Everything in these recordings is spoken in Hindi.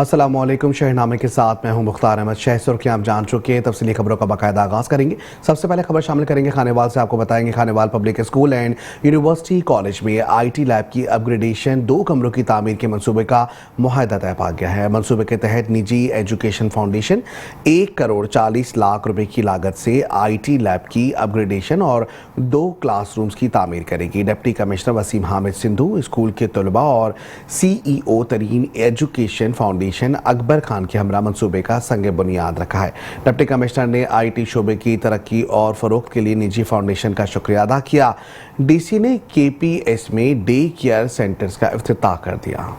अस्सलामुअलैकुम। शहरनामे के साथ मैं हूं मुख्तार अहमद। शहसुर की आप जान चुके हैं। तफसीली खबरों का बाकायदा आगाज़ करेंगे। सबसे पहले खबर शामिल करेंगे खानेवाल से। आपको बताएंगे Khanewal public school and university college में IT लैब की अपग्रेडेशन 2 कमरों की तामीर के मनसूबे का मुआहदा तय पा गया है। मनसूबे के तहत निजी एजुकेशन फाउंडेशन 1 करोड़ 40 लाख रुपए की लागत से IT लैब की अपग्रेडेशन और 2 क्लासरूम्स की तामीर करेगी। Deputy commissioner Waseem Hamid Sindhu, school के तलबा और CEO तरीन एजुकेशन फाउंडेशन अकबर खान के हमरा मंसूबे का संग बुनियाद रखा है। डिप्टी कमिश्नर ने IT शोबे की तरक्की और फरोख्त के लिए निजी फाउंडेशन का शुक्रिया अदा किया। DC ने KPS में डे केयर सेंटर्स का इफ्तिताह कर दिया।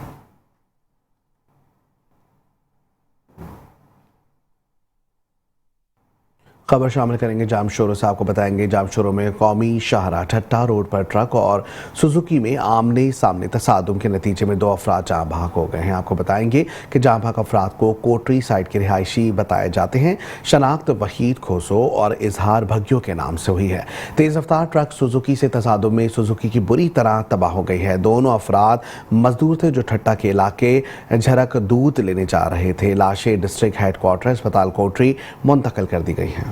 खबर शामिल करेंगे जामशोरों से। आपको बताएंगे जामशोरों में कौमी शाहराह ठट्टा रोड पर ट्रक और सुजुकी में आमने सामने तसादुम के नतीजे में 2 अफराद जाँ बहक हो गए हैं। आपको बताएंगे कि जाँ बहक अफराद को कोटरी साइड के रिहायशी बताए जाते हैं। शनाख्त वहीद खोसो और इजहार भग्यों के नाम से हुई है। तेज़ रफ्तार ट्रक सुजुकी से तसादुम में सुजुकी की बुरी तरह तबाह हो गई है। दोनों अफराद मजदूर थे जो ठट्टा के इलाके झरक दूध लेने जा रहे थे। लाशें डिस्ट्रिक्ट हेडक्वार्टर अस्पताल कोटरी मुंतकिल कर दी गई हैं।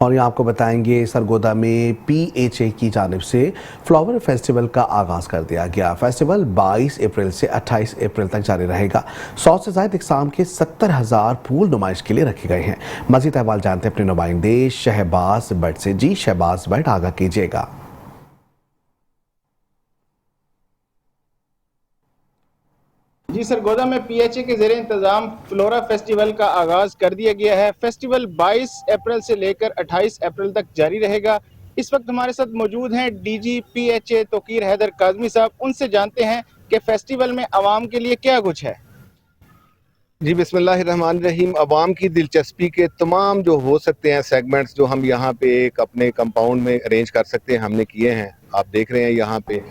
और यहाँ आपको बताएंगे सरगोदा में PHA की जानिब से फ्लावर फेस्टिवल का आगाज़ कर दिया गया। फेस्टिवल 22 अप्रैल से 28 अप्रैल तक जारी रहेगा। 100 से ज़ायद इकसाम के 70,000 फूल नुमाइश के लिए रखे गए हैं। मज़ीद अहवाल जानते हैं अपने नुमाइंदे शहबाज भट्ट से। जी शहबाज भट्ट, आगाह कीजिएगा। जी सरगोदा में PHA के ज़ेरे इंतज़ाम फ्लोरा फेस्टिवल का आगाज़ कर दिया गया है। फेस्टिवल 22 अप्रैल से लेकर 28 अप्रैल तक जारी रहेगा। इस वक्त हमारे साथ मौजूद हैं DG PHA तोकीर हैदर काज़मी साहब। उनसे जानते हैं कि फेस्टिवल में आवाम के लिए क्या कुछ है। जी बिस्मिल्लाहिर्रहमानिर्रहीम। आवाम की दिलचस्पी के तमाम जो हो सकते हैं सेगमेंट्स जो हम यहाँ पे एक अपने कंपाउंड में अरेंज कर सकते हैं, हमने किए हैं। आप देख रहे हैं यहाँ पे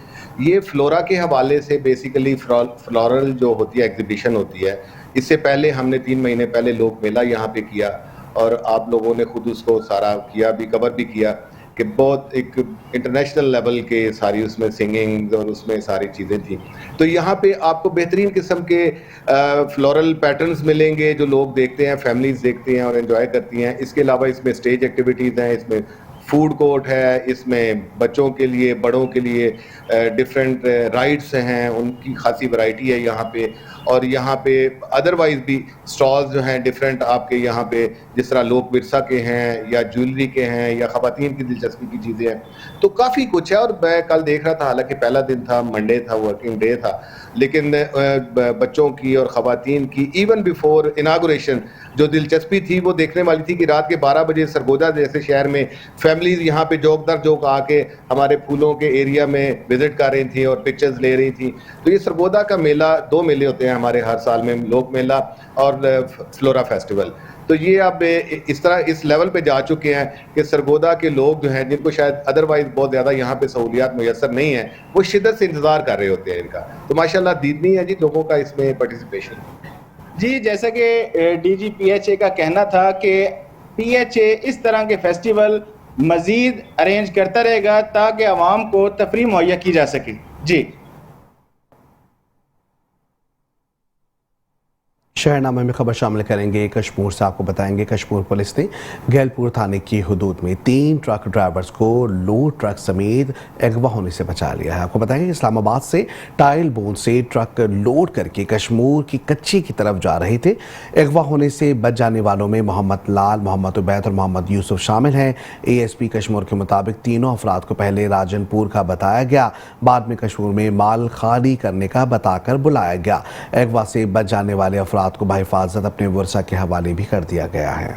ये फ्लोरा के हवाले से बेसिकली फ्लोरल जो होती है एग्जीबिशन होती है। इससे पहले हमने 3 महीने पहले लोक मेला यहाँ पे किया और आप लोगों ने खुद उसको सारा किया भी, कवर भी किया कि बहुत एक इंटरनेशनल लेवल के सारी उसमें सिंगिंग और उसमें सारी चीज़ें थी। तो यहाँ पे आपको बेहतरीन किस्म के फ्लोरल पैटर्न्स मिलेंगे जो लोग देखते हैं, फैमिलीज देखती हैं और एंजॉय करती हैं। इसके अलावा इसमें स्टेज एक्टिविटीज़ हैं, इसमें फूड कोर्ट है, इसमें बच्चों के लिए, बड़ों के लिए डिफरेंट राइड्स हैं, उनकी खासी वैरायटी है यहाँ पे। और यहाँ पे अदरवाइज भी स्टॉल्स जो हैं डिफरेंट आपके यहाँ पे, जिस तरह लोक विरसा के हैं या ज्वेलरी के हैं या ख़वातीन की दिलचस्पी की चीज़ें हैं, तो काफ़ी कुछ है। और मैं कल देख रहा था, हालांकि पहला दिन था, मंडे था, वर्किंग डे था, लेकिन बच्चों की और ख़वातीन की इवन बिफोर इनागुरेशन जो दिलचस्पी थी वो देखने वाली थी कि रात के 12 बजे सरगोदा जैसे शहर में फैमिलीज यहाँ पे जोक दर जोक आके हमारे फूलों के एरिया में विजिट कर रही थी और पिक्चर्स ले रही थी। तो ये सरगोदा का मेला, 2 मेले होते हैं हमारे हर साल में, लोक मेला और फ्लोरा फेस्टिवल। तो ये अब इस तरह इस लेवल पे जा चुके हैं कि सरगोदा के लोग जो हैं, जिनको शायद अदरवाइज बहुत ज़्यादा यहाँ पे सहूलियात मुयसर नहीं है, वो शिद्दत से इंतज़ार कर रहे होते हैं इनका। तो माशाल्लाह दीदनी है जी लोगों का इसमें पार्टिसिपेशन। जी जैसा कि DG PHA का कहना था कि PHA इस तरह के फेस्टिवल मज़ीद अरेंज करता रहेगा ताकि आवाम को तफरीह मुहैया की जा सके। जी शहरनामे में खबर शामिल करेंगे कश्मीर से। आपको बताएंगे कश्मीर पुलिस ने गैलपुर थाने की हदूद में 3 ट्रक ड्राइवर्स को लोड ट्रक समेत अगवा होने से बचा लिया है। आपको बताएंगे इस्लामाबाद से टाइल बोन से ट्रक लोड करके कश्मीर की कच्ची की तरफ जा रहे थे। अगवा होने से बच जाने वालों में मोहम्मद लाल, मोहम्मद उबैद और मोहम्मद यूसुफ शामिल हैं। ASP कश्मीर के मुताबिक तीनों अफराद को पहले राजनपुर का बताया गया, बाद में कश्मीर में माल खाली करने का बताकर बुलाया गया। अगवा से बच जाने वाले अफराद को बहिफाजत अपने वर्षा के हवाले भी कर दिया गया है।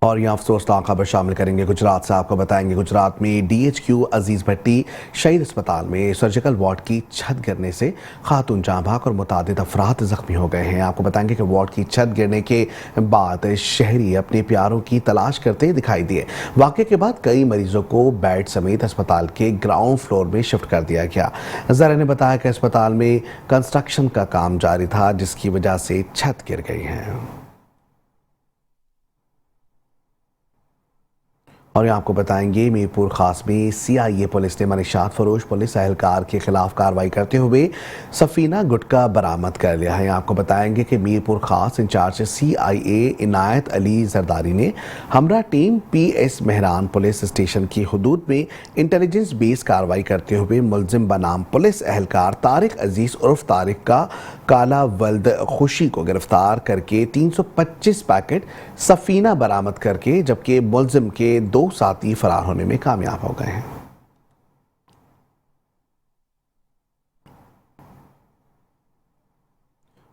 और यहाँ अफसोसनाक खबर शामिल करेंगे गुजरात से। आपको बताएंगे गुजरात में DHQ अजीज भट्टी शहीद अस्पताल में सर्जिकल वार्ड की छत गिरने से खातून जाँ भाग और मुतादिद अफराद जख्मी हो गए हैं। आपको बताएंगे कि वार्ड की छत गिरने के बाद शहरी अपने प्यारों की तलाश करते दिखाई दिए। वाक़े के बाद कई मरीजों को बेड समेत अस्पताल के ग्राउंड फ्लोर में शिफ्ट कर दिया गया। ज़रा ने बताया कि अस्पताल में कंस्ट्रक्शन का काम जारी था, जिसकी वजह से छत गिर गई है। और यहाँ आपको बताएंगे मीरपुर खास में CIA पुलिस ने मनीषात फरोश पुलिस एहलकार के खिलाफ कार्रवाई करते हुए सफीना गुटखा बरामद कर लिया है। आपको बताएंगे कि मीरपुर खास इंचार्ज CIA इनायत अली जरदारी ने हमरा team PS Mehran police station की हदूद में इंटेलिजेंस बेस कार्रवाई करते हुए मुलजिम बनाम पुलिस एहलकार तारिक अजीज उर्फ तारिक का काला वल्द खुशी को गिरफ्तार करके 325 पैकेट सफीना बरामद करके, जबकि मुलजिम के 2 साथी फरार होने में कामयाब हो गए हैं।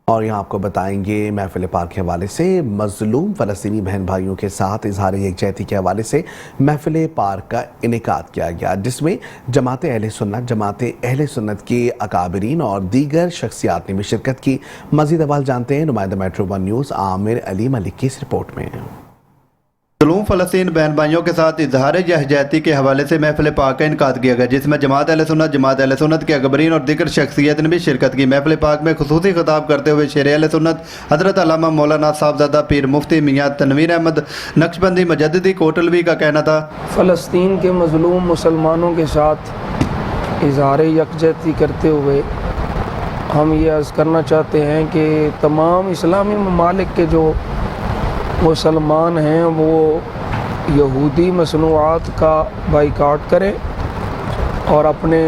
और यहाँ आपको बताएंगे महफिल पाक के हवाले से मजलूम फ़लस्तीनी बहन भाइयों के साथ इजहार यकजहती के हवाले से महफिल पाक का इनेकाद किया गया, जिसमें जमात अहले सुन्नत के अकाबरीन और दीगर शख्सियात ने भी शिरकत की। मज़ीद अहवाल जानते हैं नुमाइंदा मेट्रो 1 न्यूज़ आमिर अली मलिक की इस रिपोर्ट में। मज़लूम फ़लस्तीन बहन भाइयों के साथ इजहार यकजहती के हवाले से महफिल पाक का इनकाद किया गया, जिसमें जमात अहले सुन्नत के अकबरीन और दीगर शख्सियत ने भी शिरकत की। महफिल पाक में खुसूसी खिताब करते हुए शेर अहले सुन्नत हज़रत अल्लामा मौलाना साहबजादा पीर मुफ्ती मियाँ तनवीर अहमद नक्शबंदी मुजद्दिदी कोटलवी का कहना था, फ़लस्तीन के मज़लूम मुसलमानों के साथ इजहार यकजहती करते हुए हम ये अर्ज़ करना चाहते हैं कि तमाम इस्लामी ममालिक के जो मुसलमान हैं वो यहूदी मसनूआत का बाइकाट करें और अपने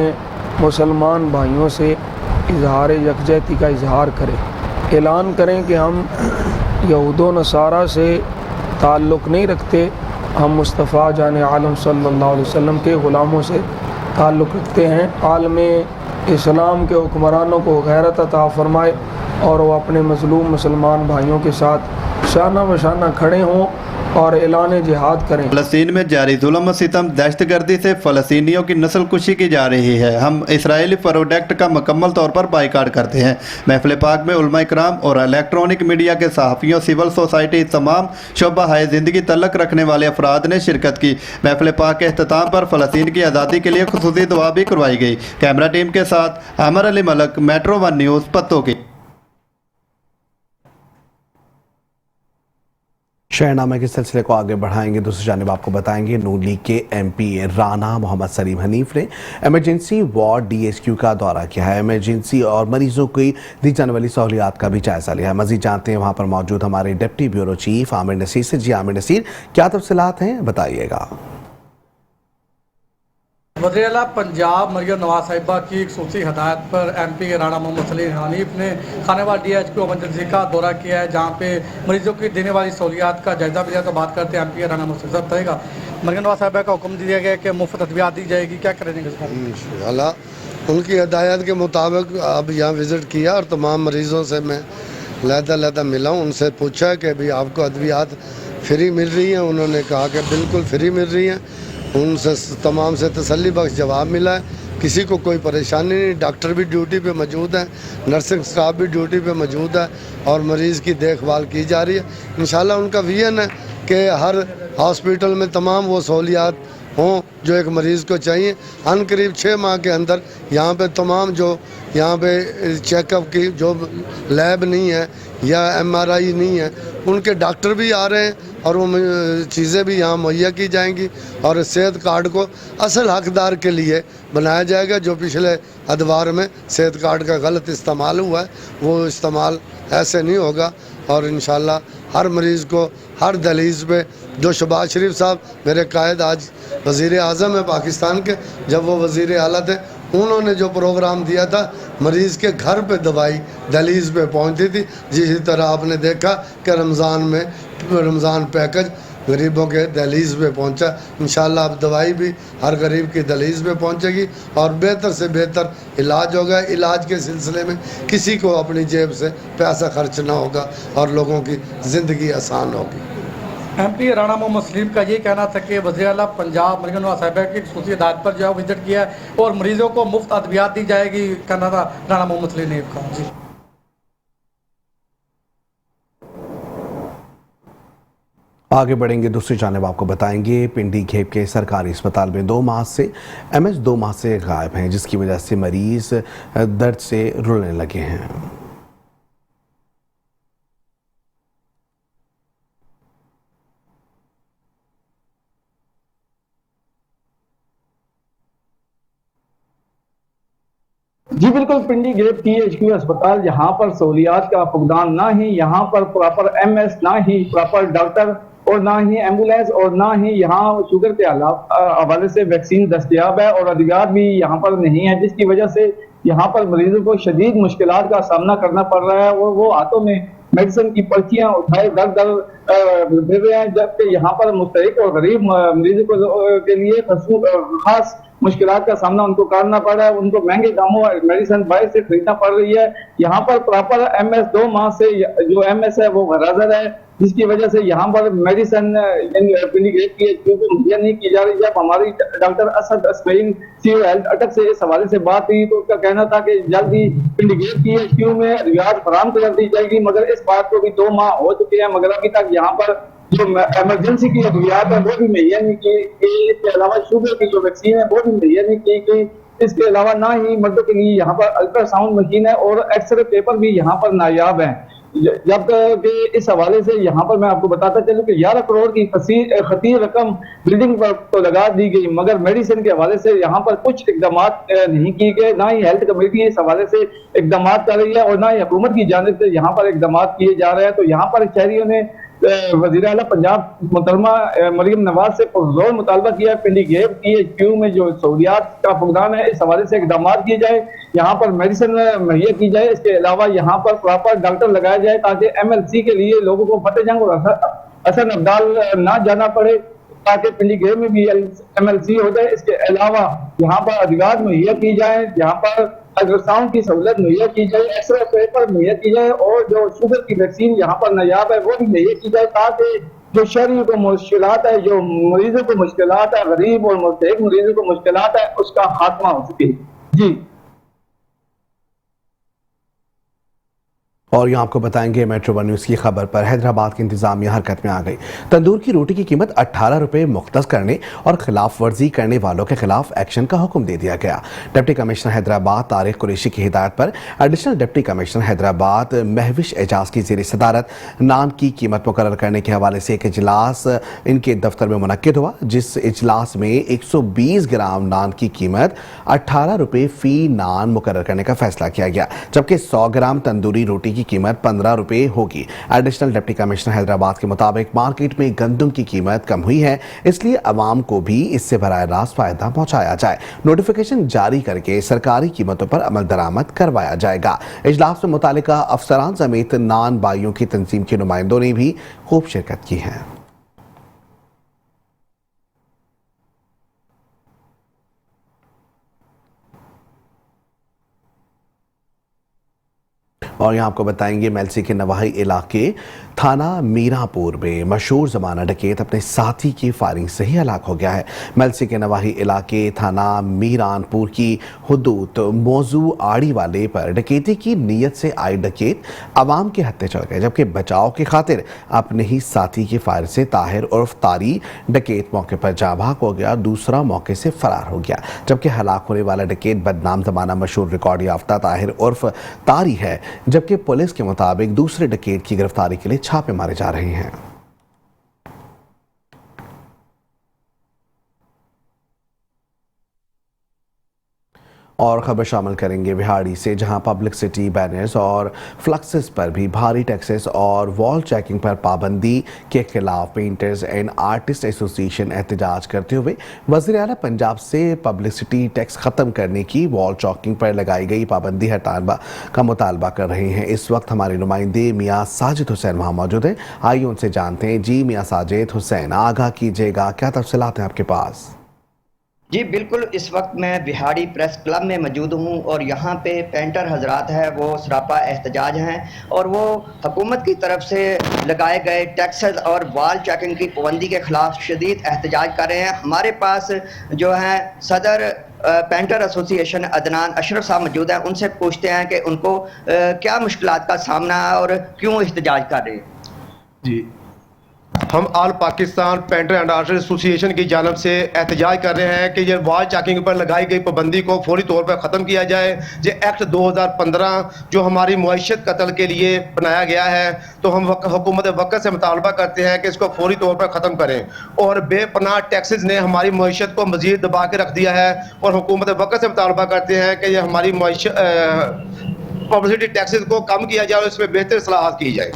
मुसलमान भाइयों से इजहार यकजहती का इजहार करें। ऐलान करें कि हम यहूद व नसारा से ताल्लुक़ नहीं रखते, हम मुस्तफ़ा जान आलम सल्लल्लाहु अलैहि वसल्लम के ग़ुलामों से ताल्लुक़ रखते हैं। आलम इस्लाम के हुक्मरानों को गैरत अता फ़रमाए और वो अपने मज़लूम मुसलमान भाइयों के साथ शाना बशाना खड़े हों और ऐलान जिहाद करें। फ़लस्तीन में जारी जुल्म सितम दहशतगर्दी से फ़लस्तीनियों की नस्ल कुशी की जा रही है। हम इसराइली प्रोडक्ट का मुकम्मल तौर पर बाइकाट करते हैं। महफिल पाक में उलमा इकराम और इलेक्ट्रॉनिक मीडिया के सहाफ़ियों, सिविल सोसाइटी, तमाम शोबा हाय ज़िंदगी तल्लक रखने वाले अफराद ने शिरकत की। महफिल पाक के अख्ताम पर फ़लस्तीन की आज़ादी के लिए खुसूसी दुआ भी करवाई गई। कैमरा टीम के साथ आमिर अली मलिक, मेट्रो 1 न्यूज़ पत्तों की। शहरनामे के सिलसिले को आगे बढ़ाएंगे। दूसरी जानिब आपको बताएंगे नून लीग के MP राना मोहम्मद सलीम हनीफ ने इमरजेंसी वार्ड DHQ का दौरा किया है। इमरजेंसी और मरीजों की दी जाने वाली सहूलियात का भी जायजा लिया है। मजीद जानते हैं वहाँ पर मौजूद हमारे deputy bureau chief Aamir Naseer से। जी आमिर नसीर, क्या तफसीलात हैं, बताइएगा। वज़ीर-ए-आला पंजाब मरियम नवाज साहिबा की खसूसी हदायत पर MP राना मोहम्मद सलीम हनीफ ने खानेवाल DHQ इमरजेंसी का दौरा किया है, जहाँ पे मरीजों की देने वाली सहूलियात का जायजा लिया। तो बात करते हैं MP राना मोहम्मद साहब रहेगा। मरियम नवाज साहिबा का हुक्म दिया गया कि मुफ्त अद्वियात दी जाएगी, क्या करेंगे इंशाअल्लाह उनकी हदायत के मुताबिक अब यहाँ विज़िट किया और तमाम मरीज़ों से मैं लहदा मिला हूँ। उनसे पूछा कि भाई आपको अद्वियात फ्री मिल रही हैं? उन्होंने कहा कि बिल्कुल फ्री मिल रही हैं। उनसे तमाम से तसल्ली बख्श जवाब मिला है, किसी को कोई परेशानी नहीं। डॉक्टर भी ड्यूटी पे मौजूद हैं, नर्सिंग स्टाफ भी ड्यूटी पे मौजूद है और मरीज़ की देखभाल की जा रही है। इंशाल्लाह उनका विजन है कि हर हॉस्पिटल में तमाम वो सहूलियात हों जो एक मरीज़ को चाहिए। अनकरीब 6 माह के अंदर यहाँ पे तमाम जो यहाँ पे चेकअप की जो लैब नहीं है या MRI नहीं है, उनके डॉक्टर भी आ रहे हैं और वो चीज़ें भी यहाँ मुहैया की जाएंगी और सेहत कार्ड को असल हकदार के लिए बनाया जाएगा। जो पिछले अदवार में सेहत कार्ड का गलत इस्तेमाल हुआ है, वो इस्तेमाल ऐसे नहीं होगा और इंशाल्लाह हर मरीज़ को हर दहलीज़ पे जो शहबाज शरीफ साहब मेरे कायद आज वज़ीर आज़म है पाकिस्तान के, जब वो वज़ीर आला थे, उन्होंने जो प्रोग्राम दिया था मरीज़ के घर पे दवाई दहलीज़ पे पहुंचती थी। जिस तरह आपने देखा कि रमज़ान पैकेज गरीबों के दहलीज़ पे पहुंचा। इंशाल्लाह अब दवाई भी हर गरीब की दहलीज़ पे पहुंचेगी और बेहतर से बेहतर इलाज होगा। इलाज के सिलसिले में किसी को अपनी जेब से पैसा खर्च ना होगा और लोगों की ज़िंदगी आसान होगी। MP राणा मोहम्मद सलीम का ये कहना था कि वज़ीर आला पंजाब मरियम नवाज साहिबा की खुसूसी हिदायत पर जो है विजिट किया है और मरीजों को मुफ्त अद्वियात दी जाएगी, कहना था राणा मोहम्मद सलीम ने कहा। जी आगे बढ़ेंगे, दूसरी जानब आपको बताएंगे पिंडी घेप के सरकारी अस्पताल में 2 माह से MS 2 माह से गायब हैं, जिसकी वजह से मरीज दर्द से रुलने लगे हैं। जी बिल्कुल, पिंडी गेट PHQ अस्पताल, यहाँ पर सहूलियात का फुकदान ना ही यहाँ पर प्रॉपर MS, ना ही प्रॉपर डॉक्टर और ना ही एम्बुलेंस और ना ही यहाँ शुगर के हवाले से वैक्सीन दस्तयाब है और अधिकार भी यहाँ पर नहीं है, जिसकी वजह से यहाँ पर मरीजों को शदीद मुश्किलात का सामना करना पड़ रहा है और वो हाथों में मेडिसिन की पर्चियां उठाए दर दर फिर रहे हैं, जबकि यहाँ पर मुस्तहिक और गरीब मरीजों के लिए खास मुश्किलात का सामना उनको करना पड़ रहा है। उनको महंगे दामों मेडिसिन बाहर से खरीदना पड़ रही है। यहाँ पर प्रॉपर MS 2 माह से जो MS है वो गराजर है, जिसकी वजह से यहाँ पर मेडिसिन मुहैया नहीं की जा रही। जब हमारी डॉक्टर असद अस्मैन CEO हेल्थ अटक से इस हवाले से बात हुई तो उसका कहना था कि जल्द ही पिंडीगेट PHQ में रियाज फराम कर दी जाएगी, मगर इस बात को भी 2 माह हो चुके हैं, मगर अभी तक यहाँ पर जो इमरजेंसी की अद्वियात है वो भी मुहैया नहीं की। इसके अलावा शुगर की जो वैक्सीन है वो भी मुहैया नहीं की गई। इसके अलावा ना ही मर्दों के लिए यहाँ पर अल्ट्रासाउंड मशीन है और एक्सरे पेपर भी यहाँ पर नायाब है। जब कि इस हवाले से यहाँ पर मैं आपको बताता चलूं कि 11 करोड़ की खतीर रकम बिल्डिंग पर तो लगा दी गई, मगर मेडिसिन के हवाले से यहाँ पर कुछ इकदाम नहीं किए गए। ना ही हेल्थ कमेटी इस हवाले से इकदाम कर रही है और ना ही हुकूमत की जानिब से यहाँ पर इकदाम किए जा रहे हैं। तो यहाँ पर शहरियों ने वज़ीर आला पंजाब मोहतरमा मरियम नवाज से पुरजोर मुतालबा किया है पिंडी गेट PHQ में जो सहूलियात का फुकदान है इस हवाले से इकदाम किए जाए, यहाँ पर मेडिसिन मुहैया की जाए। इसके अलावा यहाँ पर प्रॉपर डॉक्टर लगाया जाए ताकि MLC के लिए लोगों को फतेह जंग और हसन अब्दाल ना जाना पड़े, ताकि पिंडी गेट में भी MLC हो जाए। इसके अलावा यहाँ पर अधिकार मुहैया की जाए, यहाँ पर अल्ट्रासाउंड की सहूलत मुहैया की जाए, एक्सरे पेपर मुहैया की जाए और जो शुगर की वैक्सीन यहाँ पर नायाब है वो भी मुहैया की जाए, ताकि जो शहरियों को मुश्किलात है, जो मरीजों को मुश्किलात है, गरीब और मुस्तहिक मरीजों को मुश्किलात है, उसका खात्मा हो सके। जी और यहाँ आपको बताएंगे मेट्रो 1 न्यूज़ की खबर पर हैदराबाद की इंतजामिया हरकत में आ गई। तंदूर की रोटी की कीमत 18 रुपये मुख्तस करने और खिलाफ वर्जी करने वालों के खिलाफ एक्शन का हुक्म दे दिया गया। डिप्टी कमिश्नर हैदराबाद तारिक कुरैशी की हिदायत पर additional deputy commissioner Hyderabad Mehwish Ejaz की ज़ेर सदारत नान की कीमत मुकर्रर करने के हवाले से एक इजलास इनके दफ्तर में मुनक्किद हुआ, जिस इजलास में 120 ग्राम नान की कीमत 18 रुपये फ़ी नान मुकर्रर करने का फैसला किया गया, जबकि 100 ग्राम तंदूरी रोटी की कीमत 15 रुपये होगी। एडिशनल डिप्टी कमिश्नर हैदराबाद के मुताबिक मार्केट में गंदम की कीमत कम हुई है, इसलिए अवाम को भी इससे बराह रास्त फायदा पहुंचाया जाए। नोटिफिकेशन जारी करके सरकारी कीमतों पर अमल दरामद करवाया जाएगा। इजलास में मुतालिका अफसरान समेत नान बाइयों की तंजीम के नुमाइंदों ने भी खूब शिरकत की है। और यहाँ आपको बताएंगे मेलसी के नवाही इलाके थाना मीरापुर में मशहूर ज़माना डकैत अपने साथी की फायरिंग से ही हलाक हो गया है। मेलसी के नवाही इलाके थाना मीरानपुर की हुदूद मौजू आड़ी वाले पर डकैती की नीयत से आए डकैत अवाम के हत्थे चढ़ गए, जबकि बचाव की खातिर अपने ही साथी की फायर से ताहिर उर्फ तारी डकैत मौके पर जाँ भाग हो गया, दूसरा मौके से फरार हो गया। जबकि हलाक होने वाला डकैत बदनाम ज़माना मशहूर रिकॉर्ड याफ्ता ताहिर उर्फ तारी है, जबकि पुलिस के मुताबिक दूसरे डकैत की गिरफ्तारी के लिए छापे मारे जा रहे हैं। और खबर शामिल करेंगे बिहाड़ी से, जहां पब्लिक सिटी बैनर्स और फ्लक्सेस पर भी भारी टैक्सेस और वॉल चेकिंग पर पाबंदी के खिलाफ पेंटर्स एंड आर्टिस्ट एसोसिएशन एहतजाज करते हुए वज़ीर आला पंजाब से पब्लिसिटी टैक्स ख़त्म करने की वॉल चेकिंग पर लगाई गई पाबंदी हटाने का मुतालबा कर रहे हैं। इस वक्त हमारे नुमाइंदे मियाँ साजिद हुसैन वहाँ मौजूद हैं, आइए उनसे जानते हैं। जी मियाँ साजिद हुसैन, आगाह कीजिएगा, क्या तफसीलात हैं आपके पास? जी बिल्कुल, इस वक्त मैं बिहाड़ी प्रेस क्लब में मौजूद हूँ और यहाँ पे पेंटर हजरात हैं, वो सरापा एहतजाज हैं और वो हुकूमत की तरफ से लगाए गए टैक्सेस और वाल चेकिंग की पाबंदी के खिलाफ शदीद एहतजाज कर रहे हैं। हमारे पास जो है सदर पेंटर एसोसिएशन अदनान अशरफ साहब मौजूद हैं, उनसे पूछते हैं कि उनको क्या मुश्किलात का सामना है और क्यों एहतजाज कर रहे हैं। जी, हम all Pakistan painter and artist association की जानब से एहतजाज कर रहे हैं कि ये वाल चेकिंग पर लगाई गई पाबंदी को फौरी तौर पर ख़त्म किया जाए। ये एक्ट 2015 जो हमारी मुआशत कत्ल के लिए बनाया गया है, तो हम हुकूमत वक़्त से मुतालबा करते हैं कि इसको फौरी तौर पर ख़त्म करें। और बेपनाह टैक्सेस ने हमारी मुआशत को मज़ीद दबा के रख दिया है और हुकूमत वक़्त से मुतालबा करते हैं कि ये हमारी पब्लिसिटी टैक्सेस को कम किया जाए और इसमें बेहतर इस्लाहात की जाए।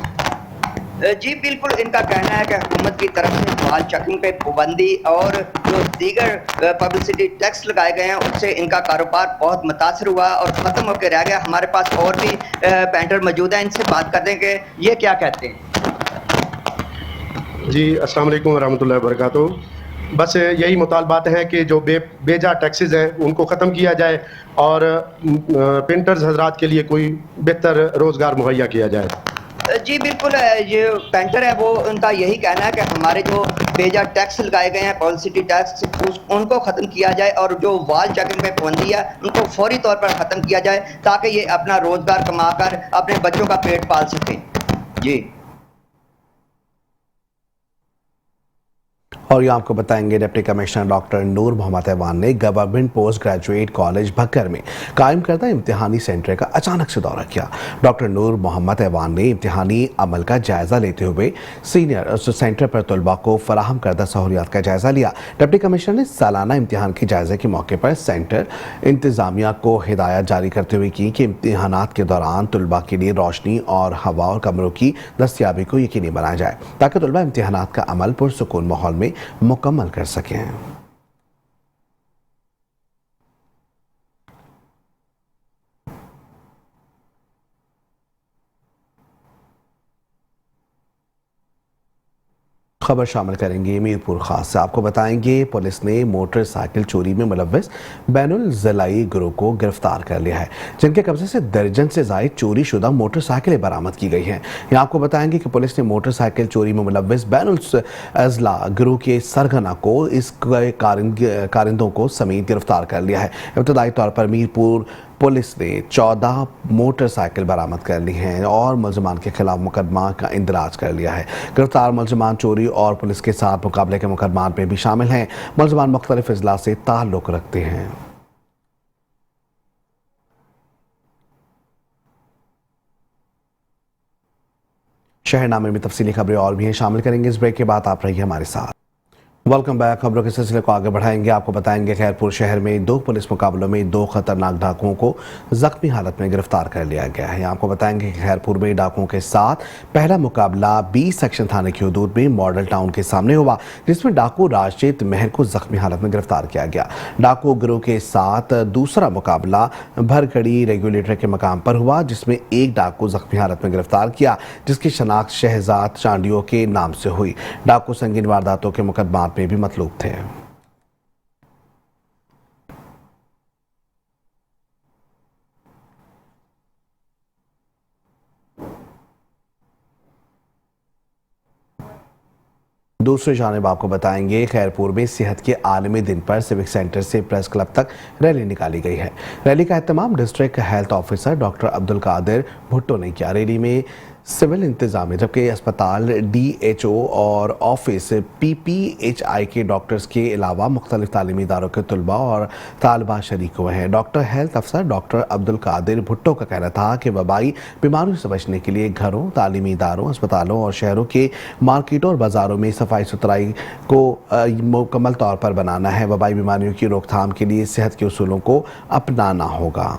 जी बिल्कुल, इनका कहना है कि हुकूमत की तरफ से वाल चेकिंग पे पाबंदी और जो दीगर पब्लिसिटी टैक्स लगाए गए हैं उससे इनका कारोबार बहुत मुतासर हुआ और ख़त्म होकर रह गया। हमारे पास और भी पेंटर मौजूद हैं, इनसे बात करते हैं कि ये क्या कहते हैं। जी अस्सलाम वालेकुम रहमतुल्लाहि व बरकातुहू। बस यही मुतालबात हैं कि जो बेजा टैक्सेस हैं उनको ख़त्म किया जाए और पेंटर्स हजरात के लिए कोई बेहतर रोज़गार मुहैया किया जाए। जी बिल्कुल, ये पेंटर है वो उनका यही कहना है कि हमारे जो बेजा टैक्स लगाए गए हैं पब्लिसिटी टैक्स उनको ख़त्म किया जाए और जो वाल चेकिंग में पाबंदी है उनको फौरी तौर पर ख़त्म किया जाए ताकि ये अपना रोज़गार कमाकर अपने बच्चों का पेट पाल सकें। जी और ये आपको बताएंगे डिप्टी कमिश्नर डॉक्टर नूर मोहम्मद ऐवान ने government post graduate college Bhakkar में कायम करदा इम्तिहानी सेंटर का अचानक से दौरा किया। डॉक्टर नूर मोहम्मद ऐवान ने इम्तिहानी अमल का जायजा लेते हुए सीनियर सेंटर पर तलबा को फराहम करदा सहूलियात का जायजा लिया। डिप्टी कमिश्नर ने सालाना इम्तिहान के जायजे के मौके पर सेंटर इंतजामिया को हिदायत जारी करते हुए की कि इम्तिहानात के दौरान तलबा के लिए रोशनी और हवा और कमरों की दस्तियाबी को यकीनी बनाया जाए ताकि तलबा इम्तिहानात का अमल पुरसुकून माहौल में मुकम्मल कर सकें। खबर शामिल करेंगे मीरपुर खास से। आपको बताएंगे पुलिस ने मोटरसाइकिल चोरी में मुलव्वस बैनुल ज़िलाई गिरोह को गिरफ्तार कर लिया है, जिनके कब्जे से दर्जन से ज़ायद चोरी शुदा मोटरसाइकिलें बरामद की गई हैं। यहाँ आपको बताएंगे कि पुलिस ने मोटरसाइकिल चोरी में मुलव्वस बैनुल ज़िला गिरोह के सरगना को इस कारिंदों को समेत गिरफ्तार कर लिया है। इब्तदाई तौर पर मीरपुर पुलिस ने 14 मोटरसाइकिल बरामद कर ली हैं और मुलजमान के खिलाफ मुकदमा का इंदराज कर लिया है। गिरफ्तार मुलजमान चोरी और पुलिस के साथ मुकाबले के मुकदमान में भी शामिल हैं। मुलजमान मुख्तलिफ अजला से ताल्लुक रखते हैं। शहरनामे में तफसीली खबरें और भी हैं, शामिल करेंगे इस ब्रेक के बाद। आप रहिए हमारे साथ। Welcome back. खबरों के सिलसिले को आगे बढ़ाएंगे। आपको बताएंगे खैरपुर शहर में 2 पुलिस मुकाबलों में 2 खतरनाक डाकुओं को जख्मी हालत में गिरफ्तार कर लिया गया है। आपको बताएंगे कि खैरपुर में डाकुओं के साथ पहला मुकाबला 20 सेक्शन थाने की हदूद में मॉडल टाउन के सामने हुआ, जिसमें डाकू राजजीत मेहर को जख्मी हालत में गिरफ्तार किया गया। डाकू गिरोह के साथ दूसरा मुकाबला भरखड़ी रेगुलेटर के मकाम पर हुआ, जिसमें एक डाकू जख्मी हालत में गिरफ्तार किया, जिसकी शनाख्त शहजाद चांडियों के नाम से हुई। डाकू संगीन वारदातों के मुकदमा में भी मतलूब थे। दूसरी जानिब आपको बताएंगे खैरपुर में सेहत के आलमी दिन पर सिविक सेंटर से प्रेस क्लब तक रैली निकाली गई है। रैली का एहतमाम district health officer doctor Abdul Qadir Bhutto ने किया। रैली में सिविल इंतजाम जबकि अस्पताल DHO और ऑफिस PPHI के डॉक्टर्स के अलावा मुख्तलिफ तालीमी इदारों के तलबा और तालबा शरीक हुए हैं। डॉक्टर हेल्थ अफसर डॉक्टर अब्दुल कादिर भुट्टो का कहना था कि वबाई बीमारियों से बचने के लिए घरों, तालीमी इदारों, अस्पतालों और शहरों के मार्केटों और बाज़ारों में सफाई सुथराई को मुकम्मल तौर पर बनाना है। वबाई बीमारियों की रोकथाम के लिए सेहत के उसूलों को अपनाना होगा।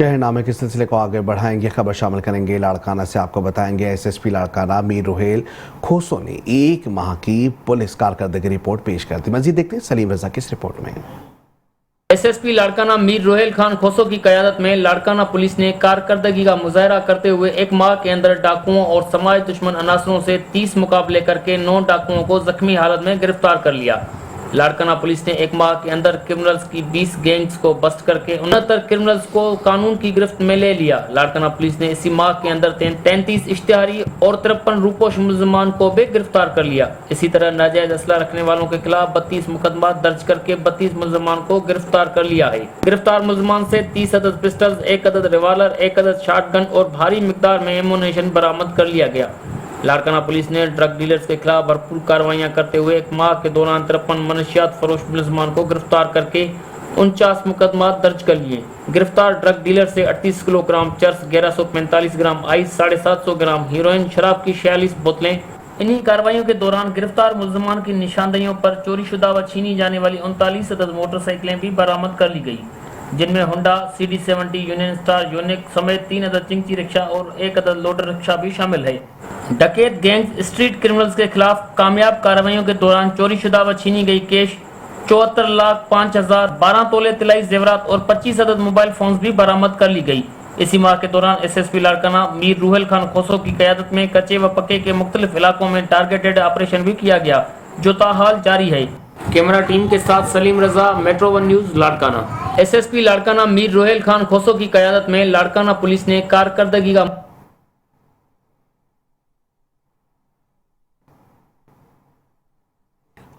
शहरनामे के सिलसिले को आगे बढ़ाएंगे, खबर शामिल करेंगे लाड़काना से। आपको बताएंगे एसएसपी लाड़काना मीर रुहेल खोसो ने 1 माह की पुलिस कारकर्दगी रिपोर्ट पेश कर दी। मजीद देखते हैं सलीम रजा की इस रिपोर्ट में। एसएसपी लाड़काना मीर रुहेल खान खोसो की क़यादत में लाड़काना पुलिस ने कारकर्दगी का मुजाहरा करते हुए 1 माह के अंदर डाकुओं और समाज दुश्मन अनासरों से 30 मुकाबले करके 9 डाकुओं को जख्मी हालत में गिरफ्तार कर लिया। लाड़काना पुलिस ने 1 माह के अंदर क्रिमिनल्स की 20 गैंग्स को बस्ट करके 69 क्रिमिनल्स को कानून की गिरफ्त में ले लिया। लाड़काना पुलिस ने इसी माह के अंदर 33 इश्तिहारी और 53 रूपोश मुलजमान को भी गिरफ्तार कर लिया। इसी तरह नाजायज असला रखने वालों के खिलाफ 32 मुकदमा दर्ज करके 32 मुलजमान को गिरफ्तार कर लिया है। गिरफ्तार मुलजमान से 30 अदद पिस्टल्स, 1 अदद रिवाल्वर, 1 अदद शॉटगन और भारी मिकदार में एमुनेशन बरामद कर लिया गया। लाड़काना पुलिस ने ड्रग डीलर्स के खिलाफ भरपूर कार्रवाइयां करते हुए 1 माह के दौरान 53 मनशियात फरोश मुलजमान को गिरफ्तार करके 49 मुकदमा दर्ज कर लिए। गिरफ्तार ड्रग डीलर से 38 किलोग्राम चर्स, 1145 ग्राम आइस, 750 ग्राम हीरोइन, शराब की 46 बोतलें। इन्हीं कार्रवाइयों के दौरान गिरफ्तार मुलजमान की निशानदेहियों पर चोरीशुदा व छीनी जाने वाली 39 अदद मोटरसाइकिलें भी बरामद कर ली गई, जिनमें Honda CD70, union star, unique समेत 3 अदद चिंची रिक्शा और 1 अदद लोडर रिक्शा भी शामिल है। डकैत गैंग्स स्ट्रीट क्रिमिनल्स के खिलाफ कामयाब कार्रवाइयों के दौरान चोरीशुदा व छीनी गई कैश 74,05,000, 12 तोले तिलाई जेवरात और 25 अदद मोबाइल फोन्स भी बरामद कर ली गई। इसी माह के दौरान एसएसपी लाड़काना मीर रुहेल खान खोसो की क़यादत में कच्चे व पक्के के मुख्तलिफ इलाकों में टारगेटेड ऑपरेशन भी किया गया, जो ताहाल जारी है। कैमरा टीम के साथ Salim Raza, metro 1 news, Larkana. SSP Larkana Mir Ruhail Khan Khoso की क़यादत में लाड़काना पुलिस ने कारकर्दगी का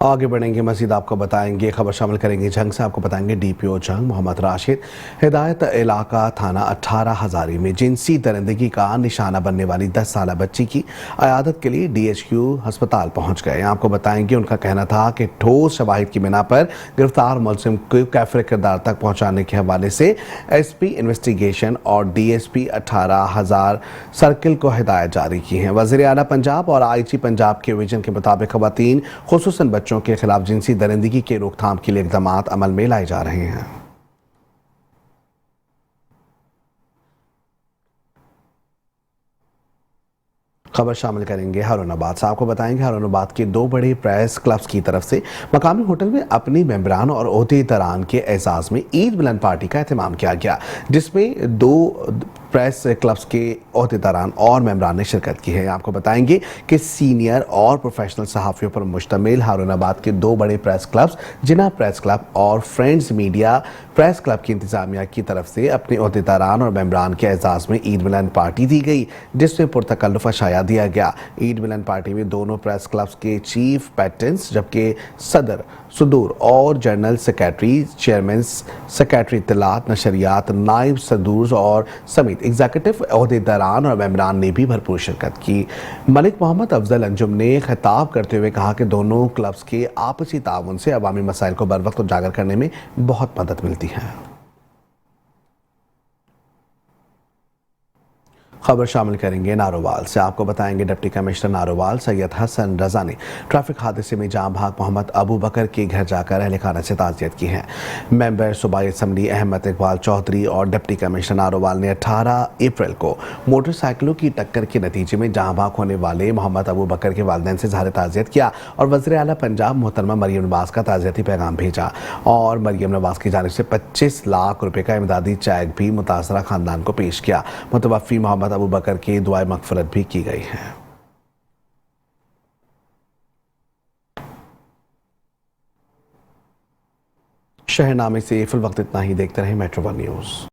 आगे बढ़ेंगे, मजीद आपको बताएंगे, खबर शामिल करेंगे जंग से। आपको बताएंगे डीपीओ जंग मोहम्मद राशिद हिदायत इलाका थाना 18 हज़ारी में जिनसी दरिंदगी का निशाना बनने वाली 10 साल बच्ची की अयादत के लिए DHQ अस्पताल पहुंच गए। आपको बताएंगे उनका कहना था कि ठोस शवाहिद की बिना पर गिरफ्तार मुलजिम को कैफिर किरदार तक पहुँचाने के हवाले से SP इन्वेस्टिगेशन और DSP 18,000 सर्किल को हिदायत जारी की है। वज़ीर आला पंजाब और IG पंजाब के विजन के मुताबिक ख़वातीन खुसूसन बच्चों के खिलाफ जिनसी दरिंदगी के रोकथाम के लिए इक़दाम अमल में लाए जा रहे हैं। खबर शामिल करेंगे हारूनाबाद से। आपको बताएंगे हारूनाबाद के 2 बड़े प्रेस क्लब्स की तरफ से मकामी होटल में अपनी मेंबरान और ओहदेदारान के एजाज में ईद मिलन पार्टी का एहतमाम किया गया, जिसमें 2 प्रेस क्लब्स के ओहदेदारान और मेंबरान ने शिरकत की है। आपको बताएंगे कि सीनियर और प्रोफेशनल सहाफ़ियों पर मुश्तमिल हारूनाबाद के 2 बड़े प्रेस क्लब्स जिना प्रेस क्लब और फ्रेंड्स मीडिया प्रेस क्लब की इंतजामिया की तरफ से अपने ओहदेदारान और मेंबरान के एजाज में ईद मिलन पार्टी दी गई, जिसमें पुरतकल्लुफ़ अशाया दिया गया। ईद मिलन पार्टी में दोनों प्रेस क्लब्स के चीफ पैटर्न्स जबकि सदर, सुदूर और जनरल सेक्रेटरी, चेयरमैन सेक्रेटरी इत्तलात, नशरियात, नायब सदूर और समेत एग्जीक्यूटिव ओहदेदारान और मेंबरान ने भी भरपूर शिरकत की। मलिक मोहम्मद अफजल अंजुम ने खिताब करते हुए कहा कि दोनों क्लब्स के आपसी ताउन से अवामी मसाइल को बर वक्त उजागर करने में बहुत मदद मिलती है। खबर शामिल करेंगे नारोवाल से। आपको बताएंगे डिप्टी कमिश्नर नारोवाल सैयद हसन रजा ने ट्रैफिक हादसे में जाँ भाग मोहम्मद अबू बकर के घर जाकर अहल खाना से ताज़ियत की है। मेंबर सूबाई असम्बली अहमद इकबाल चौधरी और डिप्टी कमिश्नर नारोवाल ने 18 अप्रैल को मोटरसाइकिलों की टक्कर के नतीजे में जाँ भाग होने वाले मोहम्मद अबू बकर के वालिदैन से इज़हार ताज़ियत किया और वज़ीर आला पंजाब मोहतरमा मरियम नवाज़ का ताज़ियती पैगाम भेजा और मरियम नवाज़ की जानिब से 25 लाख रुपये का इमदादी चेक भी मुतासरा ख़ानदान को पेश किया। मुतवफ़ी मोहम्मद अबू बकर की दुआए मग़फ़िरत भी की गई है। शहरनामे से फिल वक्त इतना ही। देखते रहें मेट्रो 1 न्यूज़।